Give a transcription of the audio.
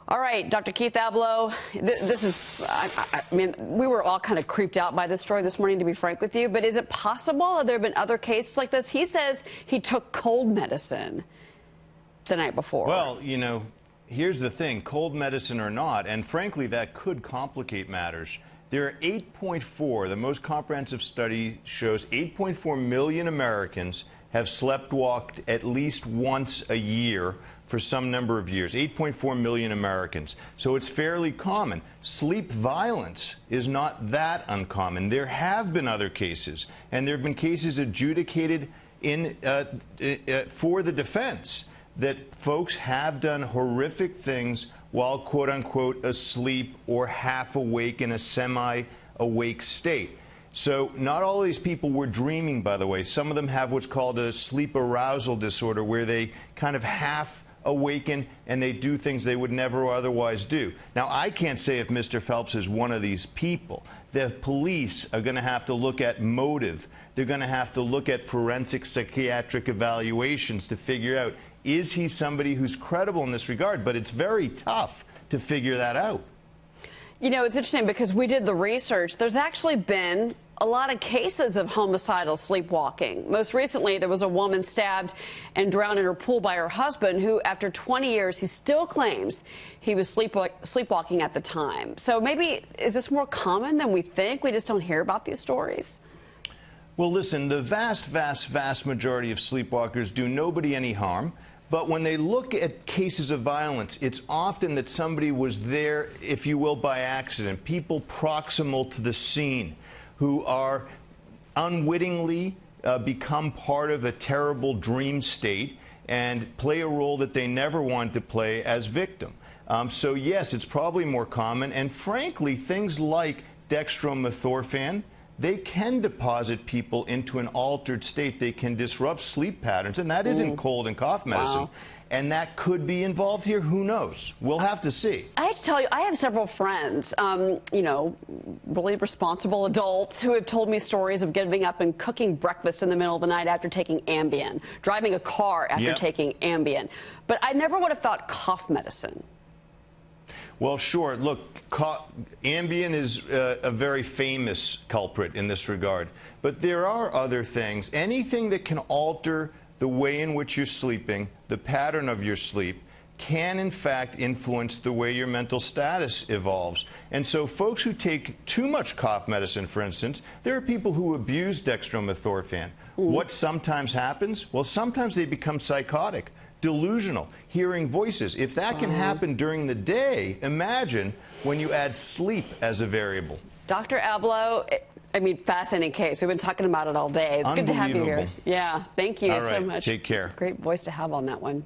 All right, Dr. Keith Ablow, this is, I mean, we were all kind of creeped out by this story this morning, to be frank with you, but is it possible that there have been other cases like this? He says he took cold medicine the night before. Well, you know, here's the thing, cold medicine or not, and frankly, that could complicate matters. There are 8.4, the most comprehensive study shows 8.4 million Americans have sleptwalked at least once a year for some number of years. 8.4 million Americans. So it's fairly common. Sleep violence is not that uncommon. There have been other cases, and there have been cases adjudicated for the defense that folks have done horrific things while, quote-unquote, asleep or half awake in a semi-awake state. So not all of these people were dreaming, by the way. Some of them have what's called a sleep arousal disorder, where they kind of half awaken and they do things they would never otherwise do. Now, I can't say if Mr. Phelps is one of these people. The police are going to have to look at motive. They're going to have to look at forensic psychiatric evaluations to figure out, is he somebody who's credible in this regard? But it's very tough to figure that out. You know, it's interesting because we did the research. There's actually been a lot of cases of homicidal sleepwalking. Most recently, there was a woman stabbed and drowned in her pool by her husband, who, after 20 years, he still claims he was sleepwalking at the time. So maybe, is this more common than we think? We just don't hear about these stories. Well, listen, the vast majority of sleepwalkers do nobody any harm. But when they look at cases of violence, it's often that somebody was there, if you will, by accident. People proximal to the scene who are unwittingly become part of a terrible dream state and play a role that they never wanted to play as victim. So yes, it's probably more common. And frankly, things like dextromethorphan, they can deposit people into an altered state. They can disrupt sleep patterns, and that isn't cold and cough medicine. Wow. And that could be involved here. Who knows? We'll have to see. I have to tell you, I have several friends, you know, really responsible adults who have told me stories of getting up and cooking breakfast in the middle of the night after taking Ambien, driving a car after taking Ambien. But I never would have thought cough medicine. Well, sure. Look, Ambien is a very famous culprit in this regard. But there are other things. Anything that can alter the way in which you're sleeping, the pattern of your sleep, can in fact influence the way your mental status evolves. And so folks who take too much cough medicine, for instance, there are people who abuse dextromethorphan. What sometimes happens? Well, sometimes they become psychotic, delusional, hearing voices. If that can happen during the day, imagine when you add sleep as a variable. Dr. Ablow, I mean, fascinating case. We've been talking about it all day. It's good to have you here. Yeah, thank you so much. Take care. Great voice to have on that one.